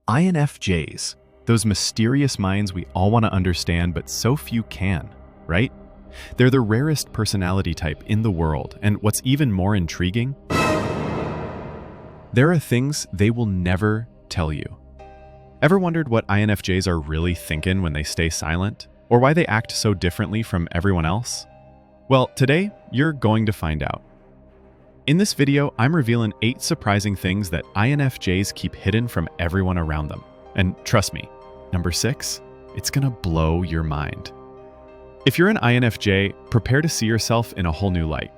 INFJs, those mysterious minds we all want to understand but so few can, right? They're the rarest personality type in the world, and what's even more intriguing, there are things they will never tell you. Ever wondered what INFJs are really thinking when they stay silent? Or why they act so differently from everyone else? Well, today, you're going to find out. In this video, I'm revealing 8 surprising things that INFJs keep hidden from everyone around them. And trust me, number 6, it's gonna blow your mind. If you're an INFJ, prepare to see yourself in a whole new light.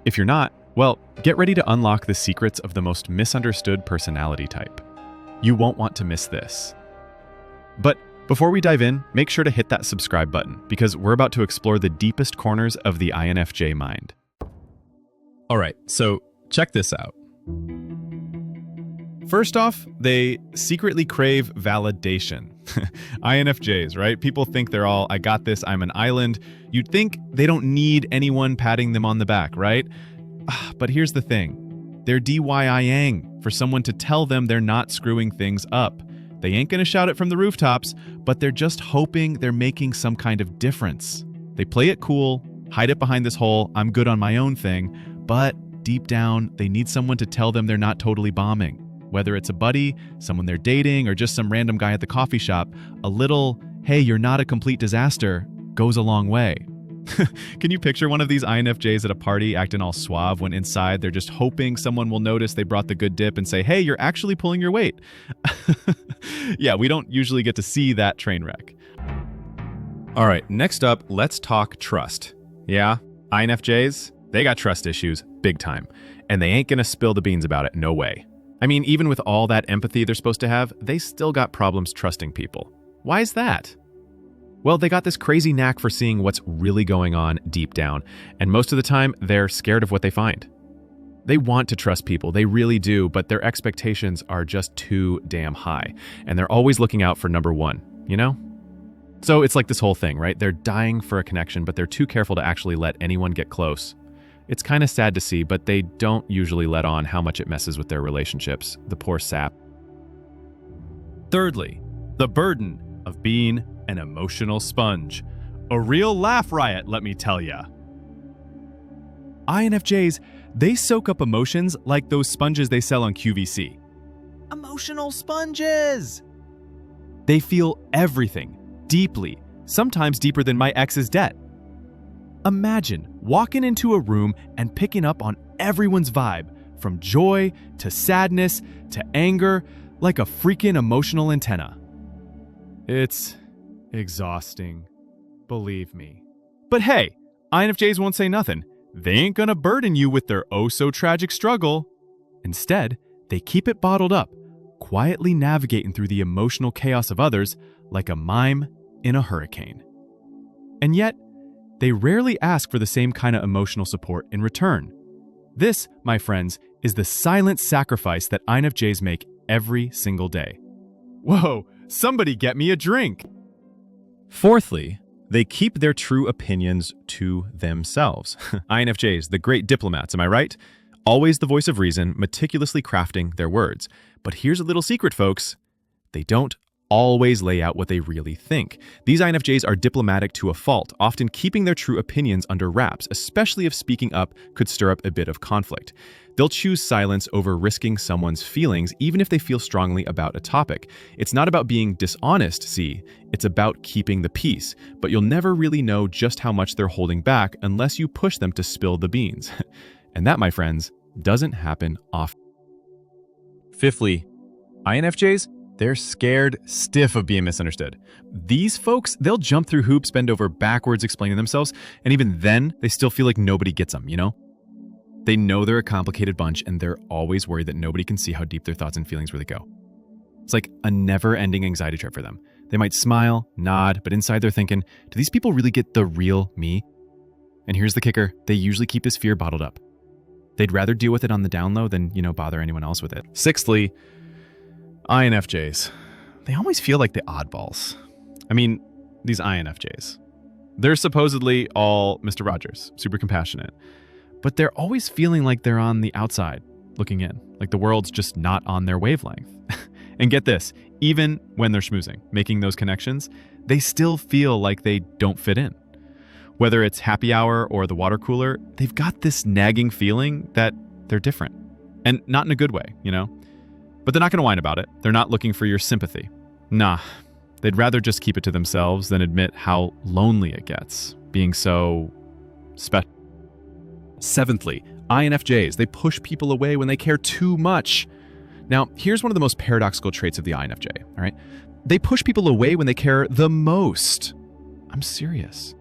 If you're not, well, get ready to unlock the secrets of the most misunderstood personality type. You won't want to miss this. But before we dive in, make sure to hit that subscribe button because we're about to explore the deepest corners of the INFJ mind. All right, so check this out. First off, they secretly crave validation. INFJs, right? People think they're all, I got this, I'm an island. You'd think they don't need anyone patting them on the back, right? But here's the thing. They're DYIing for someone to tell them they're not screwing things up. They ain't gonna shout it from the rooftops, but they're just hoping they're making some kind of difference. They play it cool, hide it behind this whole I'm good on my own thing, but deep down, they need someone to tell them they're not totally bombing. Whether it's a buddy, someone they're dating, or just some random guy at the coffee shop, a little, hey, you're not a complete disaster, goes a long way. Can you picture one of these INFJs at a party acting all suave when inside they're just hoping someone will notice they brought the good dip and say, hey, you're actually pulling your weight? Yeah, we don't usually get to see that train wreck. All right, next up, let's talk trust. Yeah, INFJs, they got trust issues, big time. And they ain't gonna spill the beans about it, no way. I mean, even with all that empathy they're supposed to have, they still got problems trusting people. Why is that? Well, they got this crazy knack for seeing what's really going on deep down, and most of the time, they're scared of what they find. They want to trust people, they really do, but their expectations are just too damn high, and they're always looking out for number one, you know? So it's like this whole thing, right? They're dying for a connection, but they're too careful to actually let anyone get close. It's kind of sad to see, but they don't usually let on how much it messes with their relationships, the poor sap. Thirdly, the burden of being an emotional sponge. A real laugh riot, let me tell ya. INFJs, they soak up emotions like those sponges they sell on QVC. Emotional sponges! They feel everything, deeply, sometimes deeper than my ex's debt. Imagine walking into a room and picking up on everyone's vibe, from joy to sadness to anger, like a freaking emotional antenna. It's exhausting, believe me. But hey, INFJs won't say nothing. They ain't gonna burden you with their oh-so-tragic struggle. Instead, they keep it bottled up, quietly navigating through the emotional chaos of others like a mime in a hurricane. And yet, they rarely ask for the same kind of emotional support in return. This, my friends, is the silent sacrifice that INFJs make every single day. Whoa, somebody get me a drink! Fourthly, they keep their true opinions to themselves. INFJs, the great diplomats, am I right? Always the voice of reason, meticulously crafting their words. But here's a little secret, folks. They don't always lay out what they really think. These INFJs are diplomatic to a fault, often keeping their true opinions under wraps, especially if speaking up could stir up a bit of conflict. They'll choose silence over risking someone's feelings, even if they feel strongly about a topic. It's not about being dishonest, see, it's about keeping the peace, but you'll never really know just how much they're holding back unless you push them to spill the beans. And that, my friends, doesn't happen often. Fifthly, INFJs, they're scared stiff of being misunderstood. These folks, they'll jump through hoops, bend over backwards explaining themselves, and even then, they still feel like nobody gets them, you know? They know they're a complicated bunch, and they're always worried that nobody can see how deep their thoughts and feelings really go. It's like a never-ending anxiety trip for them. They might smile, nod, but inside they're thinking, do these people really get the real me? And here's the kicker, they usually keep this fear bottled up. They'd rather deal with it on the down low than, bother anyone else with it. Sixthly, INFJs. They always feel like the oddballs. I mean, these INFJs. They're supposedly all Mr. Rogers, super compassionate. But they're always feeling like they're on the outside, looking in, like the world's just not on their wavelength. And get this, even when they're schmoozing, making those connections, they still feel like they don't fit in. Whether it's happy hour or the water cooler, they've got this nagging feeling that they're different. And not in a good way, you know? But they're not going to whine about it. They're not looking for your sympathy. Nah, they'd rather just keep it to themselves than admit how lonely it gets, being so special. Seventhly, INFJs, they push people away when they care too much. Now, here's one of the most paradoxical traits of the INFJ, all right? They push people away when they care the most. I'm serious.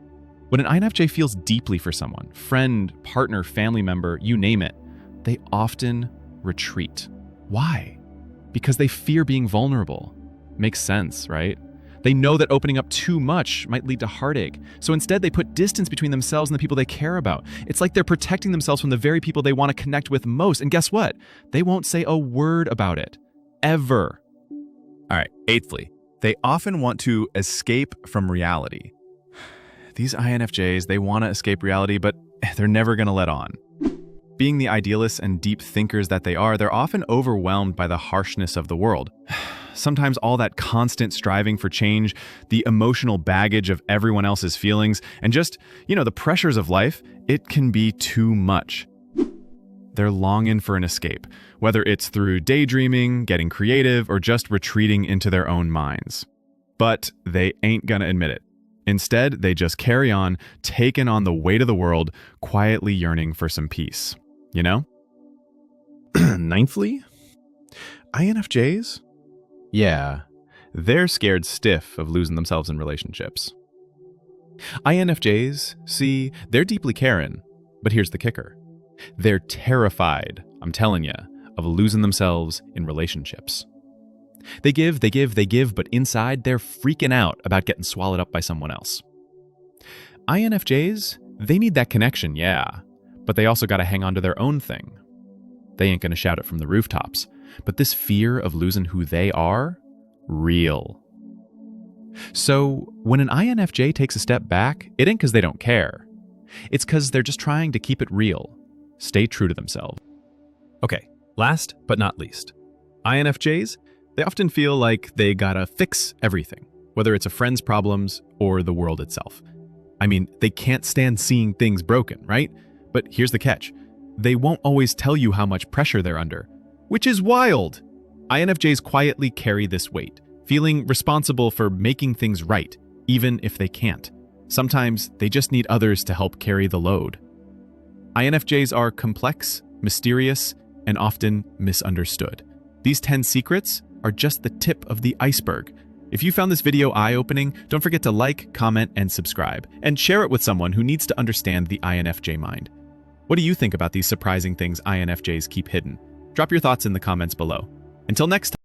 When an INFJ feels deeply for someone, friend, partner, family member, you name it, they often retreat. Why? Because they fear being vulnerable. Makes sense, right? They know that opening up too much might lead to heartache. So instead, they put distance between themselves and the people they care about. It's like they're protecting themselves from the very people they want to connect with most. And guess what? They won't say a word about it. Ever. All right, eighthly, they often want to escape from reality. These INFJs, they want to escape reality, but they're never going to let on. Being the idealists and deep thinkers that they are, they're often overwhelmed by the harshness of the world. Sometimes all that constant striving for change, the emotional baggage of everyone else's feelings, and just, the pressures of life, it can be too much. They're longing for an escape, whether it's through daydreaming, getting creative, or just retreating into their own minds. But they ain't gonna admit it. Instead, they just carry on, taking on the weight of the world, quietly yearning for some peace. You know? Ninthly, INFJs? Yeah, they're scared stiff of losing themselves in relationships. INFJs, see, they're deeply caring, but here's the kicker. They're terrified, I'm telling you, of losing themselves in relationships. They give, but inside they're freaking out about getting swallowed up by someone else. INFJs, they need that connection, yeah, but they also gotta hang on to their own thing. They ain't gonna shout it from the rooftops, but this fear of losing who they are, real. So when an INFJ takes a step back, it ain't because they don't care. It's because they're just trying to keep it real, stay true to themselves. Okay, last but not least, INFJs, they often feel like they gotta fix everything, whether it's a friend's problems or the world itself. I mean, they can't stand seeing things broken, right? But here's the catch. They won't always tell you how much pressure they're under, which is wild. INFJs quietly carry this weight, feeling responsible for making things right, even if they can't. Sometimes they just need others to help carry the load. INFJs are complex, mysterious, and often misunderstood. These 10 secrets are just the tip of the iceberg. If you found this video eye-opening, don't forget to like, comment, and subscribe, and share it with someone who needs to understand the INFJ mind. What do you think about these surprising things INFJs keep hidden? Drop your thoughts in the comments below. Until next time.